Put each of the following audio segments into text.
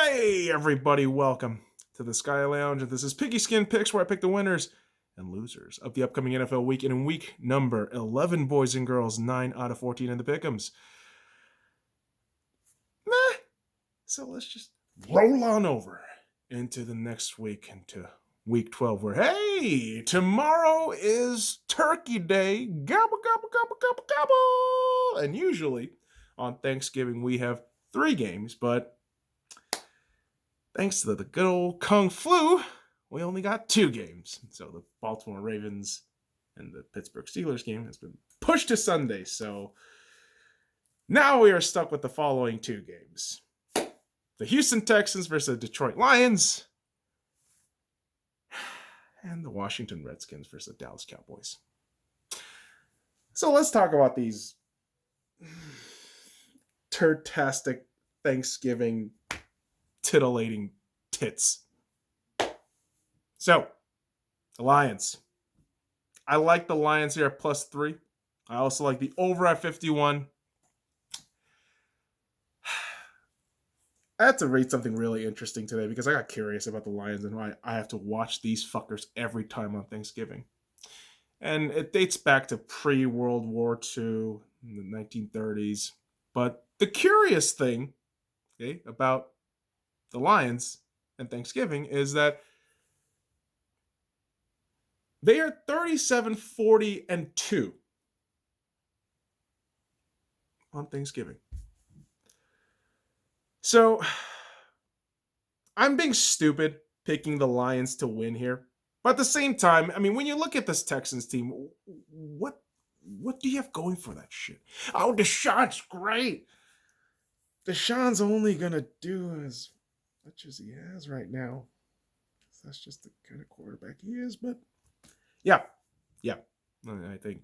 Hey, everybody, welcome to the Sky Lounge. This is Piggyskin Picks, where I pick the winners and losers of the upcoming NFL week. And in week number 11, boys and girls, 9 out of 14 in the pick'ems. Meh. So let's just roll on over into the next week, into week 12, where, hey, tomorrow is Turkey Day. Gobble, gobble, gobble, gobble, gobble. And usually on Thanksgiving, we have 3 games, but thanks to the good old Kung Flu, we only got 2 games. So the Baltimore Ravens and the Pittsburgh Steelers game has been pushed to Sunday. So now we are stuck with the following 2 games. The Houston Texans versus the Detroit Lions. And the Washington Redskins versus the Dallas Cowboys. So let's talk about these turtastic Thanksgiving titillating tits. So, the Lions. I like the Lions here at +3. I also like the over at 51. I had to read something really interesting today because I got curious about the Lions and why I have to watch these fuckers every time on Thanksgiving. And it dates back to pre-World War II in the 1930s. But the curious thing, about the Lions and Thanksgiving is that they are 37-40-2 on Thanksgiving. So I'm being stupid picking the Lions to win here. But at the same time, I mean, when you look at this Texans team, what do you have going for that shit? Oh, Deshaun's great. Deshaun's only going to do as much as he has right now. That's just the kind of quarterback he is. But yeah. I think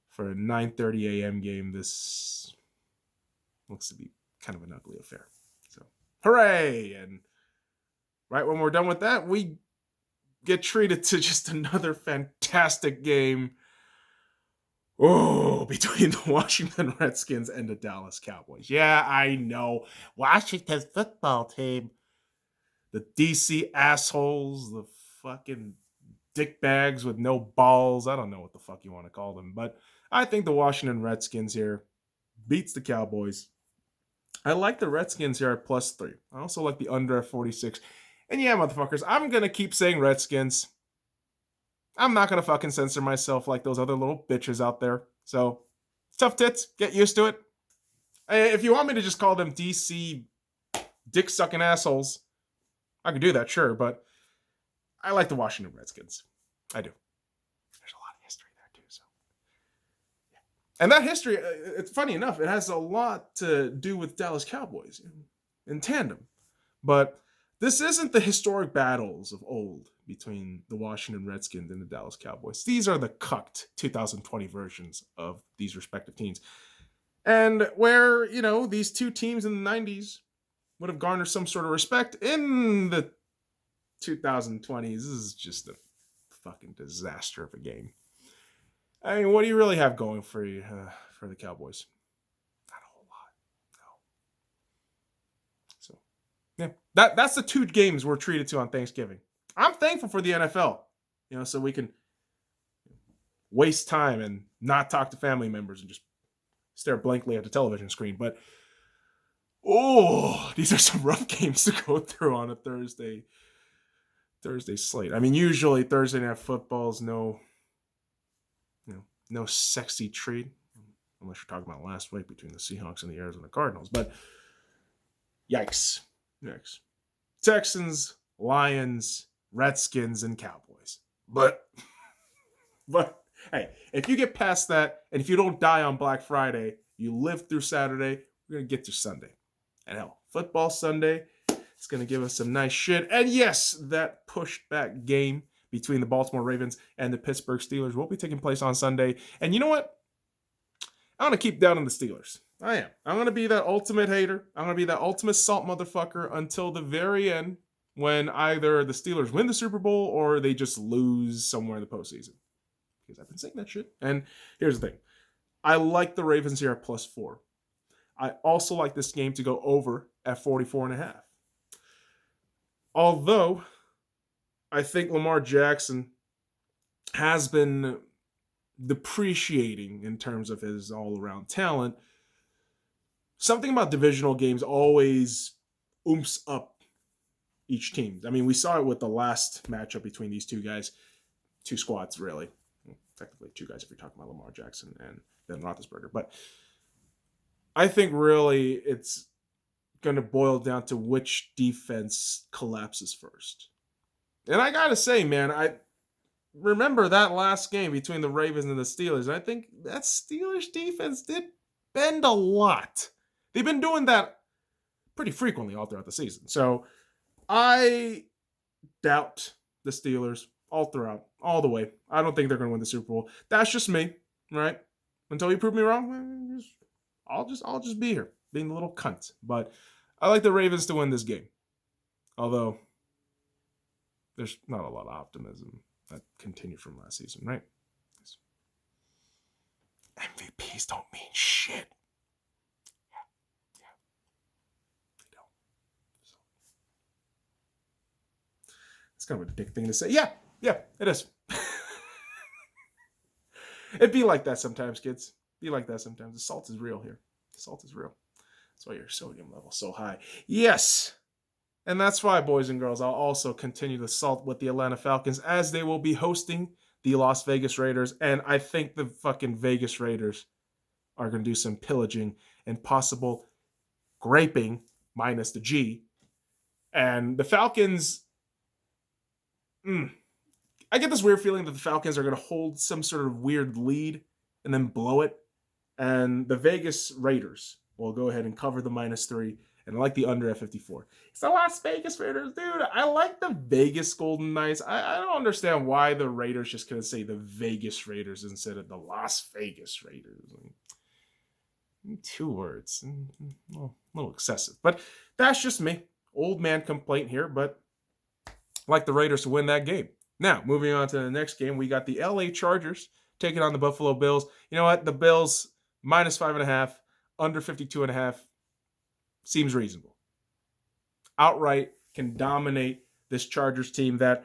for a 9:30 a.m. game, this looks to be kind of an ugly affair. So, hooray! And right when we're done with that, we get treated to just another fantastic game. Oh, between the Washington Redskins and the Dallas Cowboys. Yeah, I know. Washington's football team. The DC assholes, the fucking dickbags with no balls. I don't know what the fuck you want to call them. But I think the Washington Redskins here beats the Cowboys. I like the Redskins here at +3. I also like the under at 46. And yeah, motherfuckers, I'm going to keep saying Redskins. I'm not going to fucking censor myself like those other little bitches out there. So, tough tits. Get used to it. If you want me to just call them DC dick-sucking assholes, I could do that, sure. But I like the Washington Redskins. I do. There's a lot of history there, too. So, yeah. And that history, it's funny enough, it has a lot to do with Dallas Cowboys in tandem. But this isn't the historic battles of old between the Washington Redskins and the Dallas Cowboys. These are the cucked 2020 versions of these respective teams. And where, these two teams in the 90s would have garnered some sort of respect in the 2020s. This is just a fucking disaster of a game. I mean, what do you really have going for you, for the Cowboys? Not a whole lot. No. So, yeah, that's the 2 games we're treated to on Thanksgiving. I'm thankful for the NFL, so we can waste time and not talk to family members and just stare blankly at the television screen. But, these are some rough games to go through on a Thursday slate. I mean, usually Thursday Night Football is no sexy treat, unless you're talking about last week between the Seahawks and the Arizona Cardinals. But yikes. Texans, Lions, Redskins, and Cowboys. But hey, if you get past that, and if you don't die on Black Friday, you live through Saturday, we're going to get to Sunday. And hell, football Sunday is going to give us some nice shit. And yes, that pushed back game between the Baltimore Ravens and the Pittsburgh Steelers will be taking place on Sunday. And you know what? I'm going to keep down on the Steelers. I am. I'm going to be that ultimate hater. I'm going to be that ultimate salt motherfucker until the very end, when either the Steelers win the Super Bowl or they just lose somewhere in the postseason. Because I've been saying that shit. And here's the thing. I like the Ravens here at +4. I also like this game to go over at 44.5. Although I think Lamar Jackson has been depreciating in terms of his all-around talent, something about divisional games always oomps up each team. I mean, we saw it with the last matchup between these two guys, two squads, really. Technically, two guys if you're talking about Lamar Jackson and Ben Roethlisberger. But I think really it's going to boil down to which defense collapses first. And I got to say, man, I remember that last game between the Ravens and the Steelers. And I think that Steelers defense did bend a lot. They've been doing that pretty frequently all throughout the season. So I doubt the Steelers all throughout, all the way. I don't think they're going to win the Super Bowl. That's just me, right? Until you prove me wrong, I'll just be here, being a little cunt. But I like the Ravens to win this game. Although there's not a lot of optimism that continued from last season, right? MVPs don't mean shit. Yeah. They don't. So. It's kind of a dick thing to say. Yeah, it is. It'd be like that sometimes, kids. Be like that sometimes. The salt is real here. The salt is real. That's why your sodium level's so high. Yes. And that's why, boys and girls, I'll also continue to salt with the Atlanta Falcons as they will be hosting the Las Vegas Raiders. And I think the fucking Vegas Raiders are going to do some pillaging and possible graping, minus the G. And the Falcons, I get this weird feeling that the Falcons are going to hold some sort of weird lead and then blow it. And the Vegas Raiders will go ahead and cover the -3. And I like the under at 54. It's the Las Vegas Raiders, dude. I like the Vegas Golden Knights. I don't understand why the Raiders just couldn't say the Vegas Raiders instead of the Las Vegas Raiders. Two words. A little excessive. But that's just me. Old man complaint here, but I like the Raiders to win that game. Now, moving on to the next game, we got the LA Chargers taking on the Buffalo Bills. You know what? The Bills, -5.5, under 52.5. Seems reasonable. Outright can dominate this Chargers team that,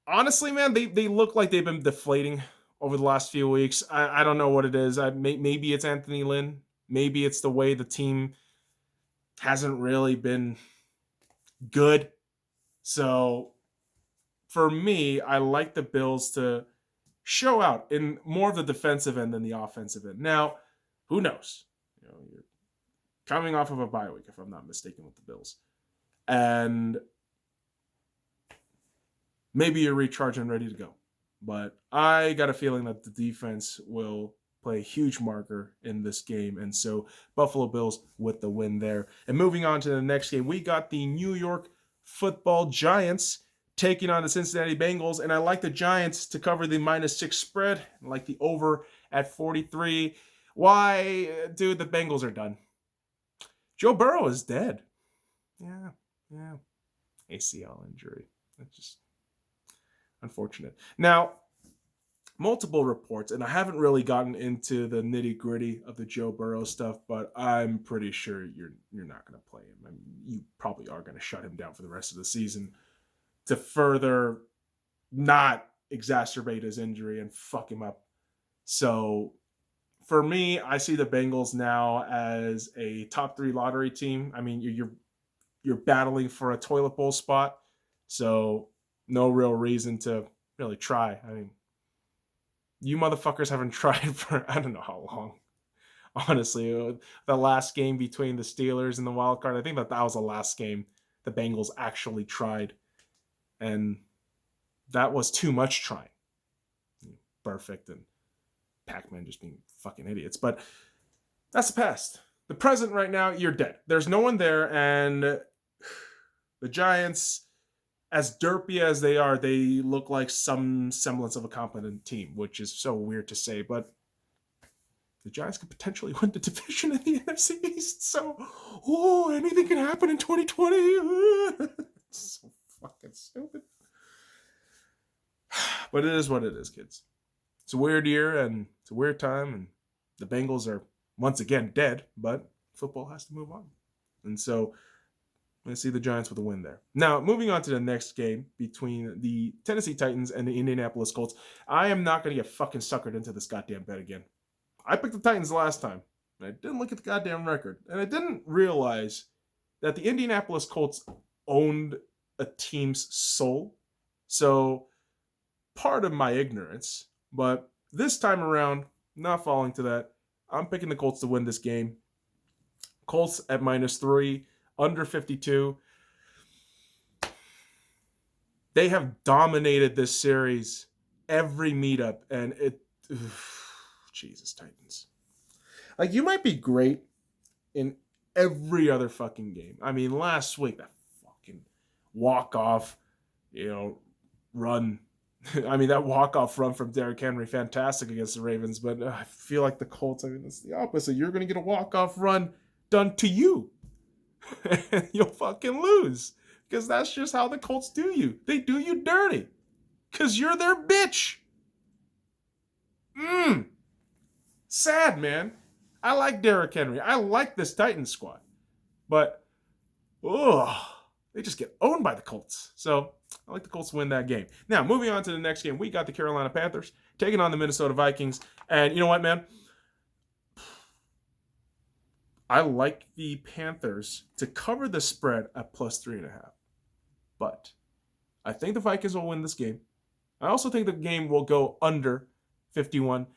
honestly, man, they look like they've been deflating over the last few weeks. I don't know what it is. Maybe it's Anthony Lynn. Maybe it's the way the team hasn't really been good. So, for me, I like the Bills to show out in more of the defensive end than the offensive end. Now, who knows? You're coming off of a bye week, if I'm not mistaken, with the Bills. And maybe you're recharged and ready to go. But I got a feeling that the defense will play a huge marker in this game. And so Buffalo Bills with the win there. And moving on to the next game, we got the New York Football Giants taking on the Cincinnati Bengals. And I like the Giants to cover the -6 spread. I like the over at 43. Why? Dude, the Bengals are done. Joe Burrow is dead. Yeah. ACL injury. That's just unfortunate. Now, multiple reports, and I haven't really gotten into the nitty-gritty of the Joe Burrow stuff, but I'm pretty sure you're not going to play him. I mean, you probably are going to shut him down for the rest of the season to further not exacerbate his injury and fuck him up. So, for me, I see the Bengals now as a top 3 lottery team. I mean, you're battling for a toilet bowl spot, so no real reason to really try. I mean, you motherfuckers haven't tried for I don't know how long. Honestly, the last game between the Steelers and the wild card, I think that was the last game the Bengals actually tried, and that was too much trying. Perfect and Pac-Man just being fucking idiots. But that's the past. The present right now, you're dead. There's no one there, and the Giants, as derpy as they are, they look like some semblance of a competent team, which is so weird to say, but the Giants could potentially win the division in the NFC East, so anything can happen in 2020. It's so fucking stupid. But it is what it is, kids. It's a weird year, and it's a weird time, and the Bengals are once again dead, but football has to move on. And so I see the Giants with a win there. Now, moving on to the next game between the Tennessee Titans and the Indianapolis Colts. I am not going to get fucking suckered into this goddamn bet again. I picked the Titans last time. And I didn't look at the goddamn record. And I didn't realize that the Indianapolis Colts owned a team's soul. So, part of my ignorance. But this time around, not falling to that. I'm picking the Colts to win this game. Colts at -3. Under 52. They have dominated this series every meetup, and Jesus, Titans. Like, you might be great in every other fucking game. I mean, last week, that fucking walk-off, run. I mean, that walk-off run from Derrick Henry, fantastic against the Ravens, but I feel like the Colts, it's the opposite. You're going to get a walk-off run done to you. And you'll fucking lose. Because that's just how the Colts do you. They do you dirty. Because you're their bitch. Sad, man. I like Derrick Henry. I like this Titans squad. But, they just get owned by the Colts. So, I like the Colts to win that game. Now, moving on to the next game. We got the Carolina Panthers taking on the Minnesota Vikings. And you know what, man? I like the Panthers to cover the spread at +3.5. But I think the Vikings will win this game. I also think the game will go under 51.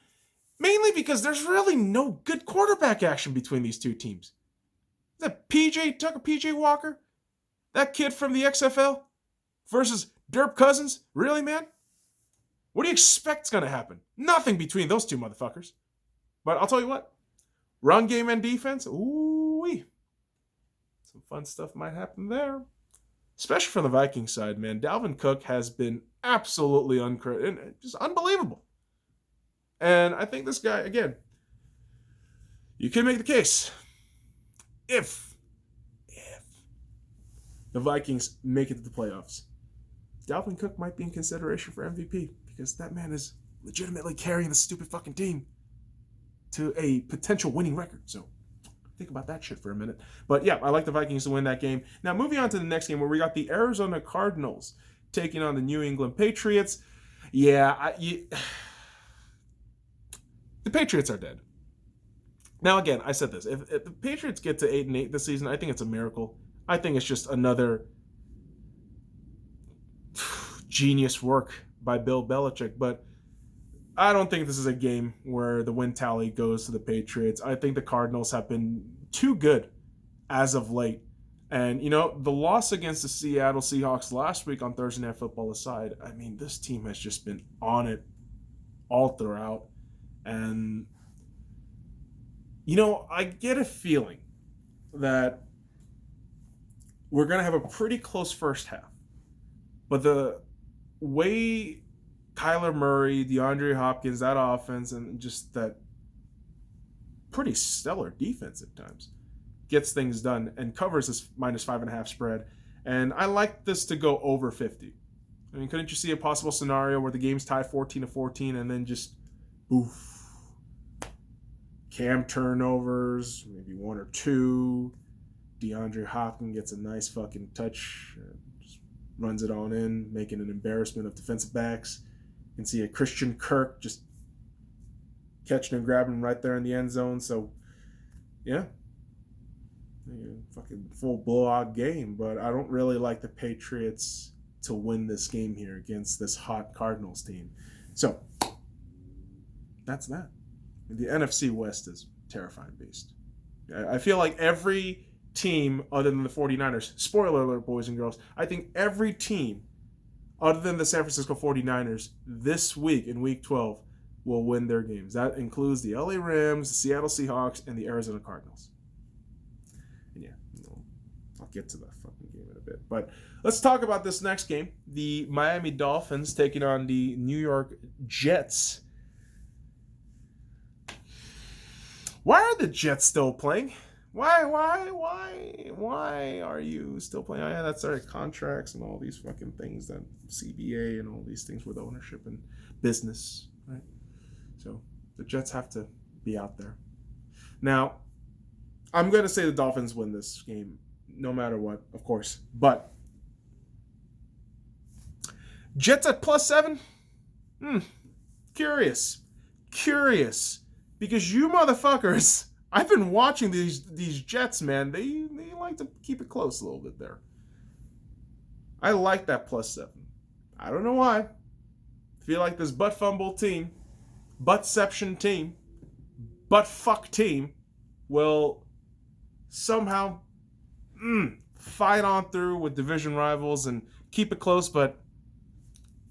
Mainly because there's really no good quarterback action between these two teams. Is that PJ Walker? That kid from the XFL? Versus Dirk Cousins? Really, man? What do you expect's going to happen? Nothing between those two motherfuckers. But I'll tell you what. Run game and defense, ooh-wee. Some fun stuff might happen there. Especially from the Vikings side, man. Dalvin Cook has been absolutely just unbelievable. And I think this guy, again, you can make the case. If the Vikings make it to the playoffs, Dalvin Cook might be in consideration for MVP because that man is legitimately carrying the stupid fucking team to a potential winning record. So think about that shit for a minute. But yeah, I like the Vikings to win that game. Now moving on to the next game where we got the Arizona Cardinals taking on the New England Patriots. Yeah, the Patriots are dead. Now again, I said this. If the Patriots get to 8-8 this season, I think it's a miracle. I think it's just another genius work by Bill Belichick. But I don't think this is a game where the win tally goes to the Patriots. I think the Cardinals have been too good as of late. And, the loss against the Seattle Seahawks last week on Thursday Night Football aside, I mean, this team has just been on it all throughout. And, I get a feeling that we're going to have a pretty close first half. But the way Kyler Murray, DeAndre Hopkins, that offense, and just that pretty stellar defense at times gets things done and covers this -5.5 spread. And I like this to go over 50. I mean, couldn't you see a possible scenario where the game's tied 14-14 and then just oof, Cam turnovers, maybe 1 or 2. DeAndre Hopkins gets a nice fucking touch, just runs it on in, making an embarrassment of defensive backs. You can see a Christian Kirk just catching and grabbing him right there in the end zone. So, yeah. Fucking full blowout game. But I don't really like the Patriots to win this game here against this hot Cardinals team. So, that's that. The NFC West is a terrifying beast. I feel like every team other than the 49ers, spoiler alert, boys and girls, I think every team other than the San Francisco 49ers this week in Week 12 will win their games. That includes the LA Rams, the Seattle Seahawks, and the Arizona Cardinals. And yeah, I'll get to that fucking game in a bit. But let's talk about this next game. The Miami Dolphins taking on the New York Jets. Why are the Jets still playing? Why are you still playing? Oh, yeah, that's our contracts and all these fucking things, that CBA and all these things with ownership and business, right? So the Jets have to be out there. Now, I'm going to say the Dolphins win this game no matter what, of course. But Jets at +7? Curious. Because you motherfuckers, I've been watching these Jets, man. They like to keep it close a little bit there. I like that +7. I don't know why. I feel like this butt fumble team, buttception team, butt fuck team will somehow fight on through with division rivals and keep it close, but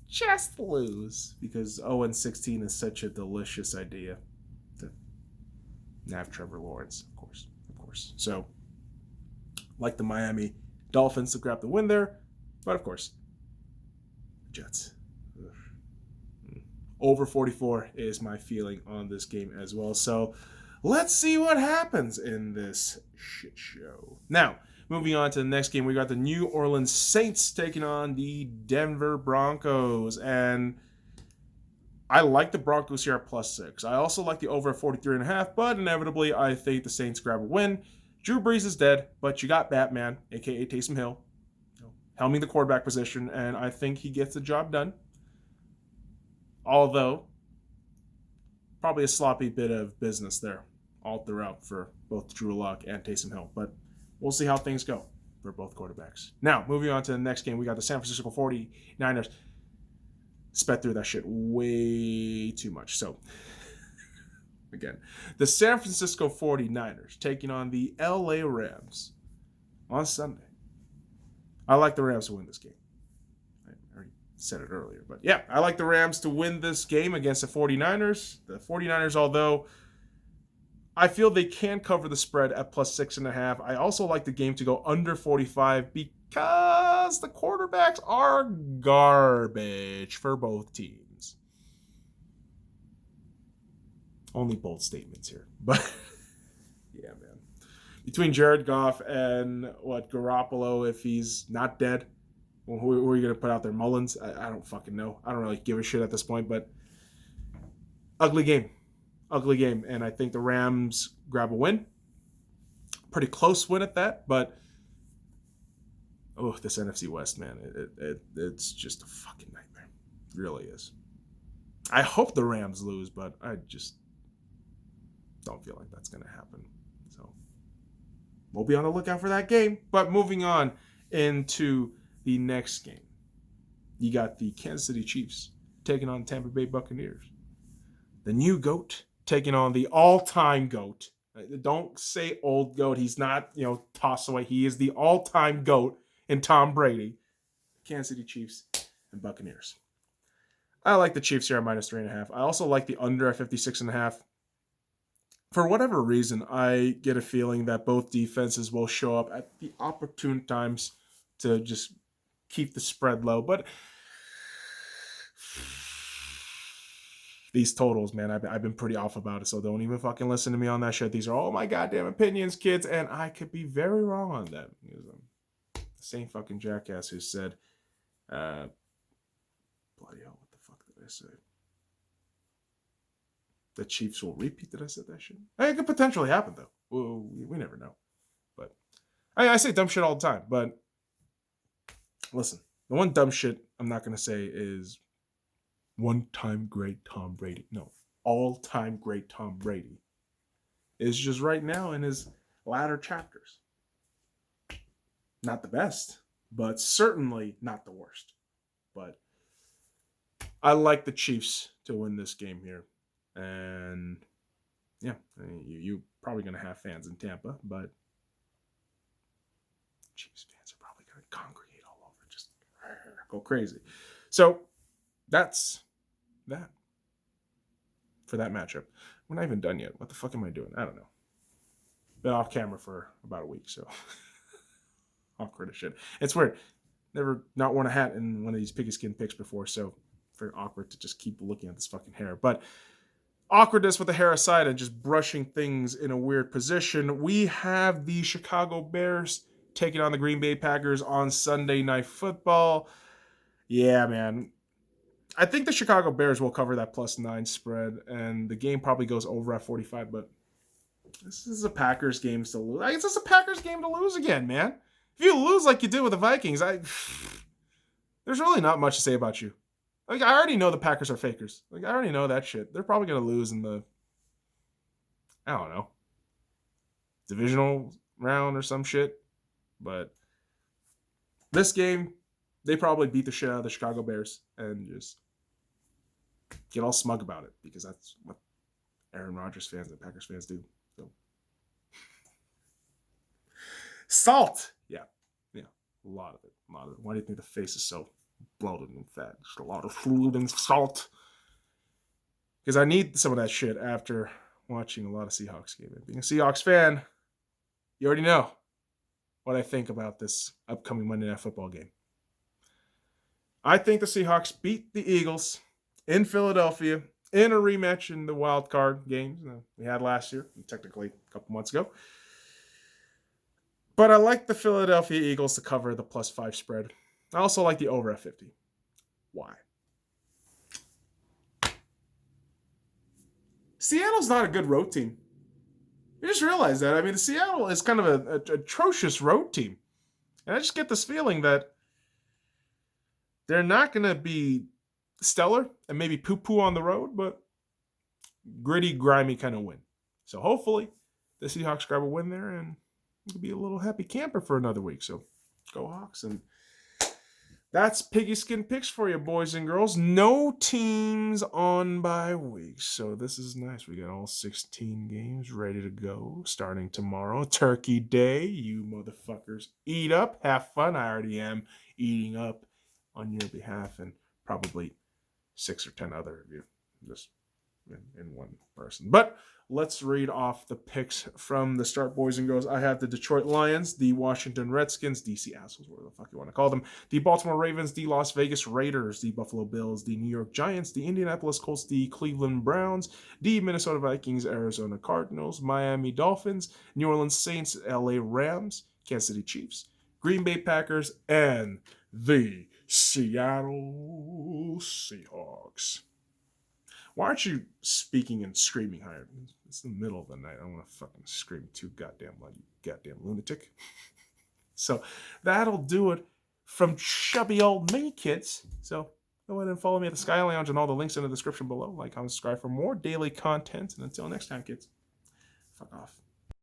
just lose because 0-16 is such a delicious idea to have Trevor Lawrence, of course. So, like the Miami Dolphins to grab the win there, but of course, Jets. Over 44 is my feeling on this game as well. So, let's see what happens in this shit show. Now, moving on to the next game, we got the New Orleans Saints taking on the Denver Broncos. And I like the Broncos here at +6. I also like the over at 43.5, but inevitably, I think the Saints grab a win. Drew Brees is dead, but you got Batman, a.k.a. Taysom Hill, helming the quarterback position, and I think he gets the job done. Although, probably a sloppy bit of business there all throughout for both Drew Lock and Taysom Hill. But we'll see how things go for both quarterbacks. Now, moving on to the next game, we got the San Francisco 49ers. Sped through that shit way too much. So, again, the San Francisco 49ers taking on the LA Rams on Sunday. I like the Rams to win this game. I already said it earlier. But yeah, I like the Rams to win this game against the 49ers. The 49ers, although I feel they can cover the spread at +6.5. I also like the game to go under 45 because the quarterbacks are garbage for both teams. Only bold statements here. But yeah, man. Between Jared Goff and Garoppolo, if he's not dead, well, who are you going to put out there? Mullins? I don't fucking know. I don't really give a shit at this point, but ugly game. And I think the Rams grab a win. Pretty close win at that, but this NFC West, man, it's just a fucking nightmare. It really is. I hope the Rams lose, but I just don't feel like that's going to happen. So we'll be on the lookout for that game. But moving on into the next game, you got the Kansas City Chiefs taking on Tampa Bay Buccaneers. The new GOAT taking on the all-time GOAT. Don't say old GOAT. He's not, tossed away. He is the all-time GOAT in Tom Brady. Kansas City Chiefs and Buccaneers. I like the Chiefs here at -3.5. I also like the under at 56.5. For whatever reason, I get a feeling that both defenses will show up at the opportune times to just keep the spread low. But these totals, man, I've been pretty off about it, so don't even fucking listen to me on that shit. These are all my goddamn opinions, kids, and I could be very wrong on them. The same fucking jackass who said, bloody hell, what the fuck did I say? The Chiefs will repeat that I said that shit? It could potentially happen, though. Well, we never know. But I say dumb shit all the time, but listen, the one dumb shit I'm not going to say is one-time great Tom Brady. No, all-time great Tom Brady is just right now in his latter chapters. Not the best, but certainly not the worst. But I like the Chiefs to win this game here. And yeah, you're probably going to have fans in Tampa, but Chiefs fans are probably going to congregate all over, just go crazy. So that's that for that matchup. We're not even done yet. What the fuck am I doing? I don't know. Been off camera for about a week, so awkward as shit. It's weird. Never not worn a hat in one of these Piggyskin Picks before, so very awkward to just keep looking at this fucking hair. But awkwardness with the hair aside and just brushing things in a weird position, we have the Chicago Bears taking on the Green Bay Packers on Sunday Night Football. Yeah, man. I think the Chicago Bears will cover that +9 spread, and the game probably goes over at 45, but this is a Packers game to lose. I guess it's a Packers game to lose again, man. If you lose like you did with the Vikings, there's really not much to say about you. Like, I already know the Packers are fakers. Like, I already know that shit. They're probably going to lose in the, I don't know, divisional round or some shit. But this game, they probably beat the shit out of the Chicago Bears and just get all smug about it because that's what Aaron Rodgers fans and Packers fans do. So, salt. Yeah. A lot of it. Why do you think the face is so bloated and fat? Just a lot of fluid and salt. Because I need some of that shit after watching a lot of Seahawks games. Being a Seahawks fan, you already know what I think about this upcoming Monday Night Football game. I think the Seahawks beat the Eagles in Philadelphia in a rematch in the wild card games we had last year, technically a couple months ago. But I like the Philadelphia Eagles to cover the +5 spread. I also like the over at 50. Why? Seattle's not a good road team. You just realize that. I mean, Seattle is kind of an atrocious road team. And I just get this feeling that they're not going to be stellar and maybe poo-poo on the road, but gritty, grimy kind of win. So hopefully the Seahawks grab a win there and it'll be a little happy camper for another week. So go Hawks. And that's Piggyskin Picks for you, boys and girls. No teams on bye week. So this is nice. We got all 16 games ready to go starting tomorrow. Turkey Day. You motherfuckers eat up. Have fun. I already am eating up on your behalf and probably 6 or 10 other of you. Just in one person. But let's read off the picks from the start, boys and girls. I have the Detroit Lions, the Washington Redskins, DC Assholes, whatever the fuck you want to call them, the Baltimore Ravens, the Las Vegas Raiders, the Buffalo Bills, the New York Giants, the Indianapolis Colts, the Cleveland Browns, the Minnesota Vikings, Arizona Cardinals, Miami Dolphins, New Orleans Saints, LA Rams, Kansas City Chiefs, Green Bay Packers, and the Seattle Seahawks. Why aren't you speaking and screaming higher? It's the middle of the night. I don't want to fucking scream too goddamn loud, you goddamn lunatic. So that'll do it from chubby old me, kids. So go ahead and follow me at the Sky Lounge and all the links in the description below. Like, comment, subscribe for more daily content. And until next time, kids, fuck off.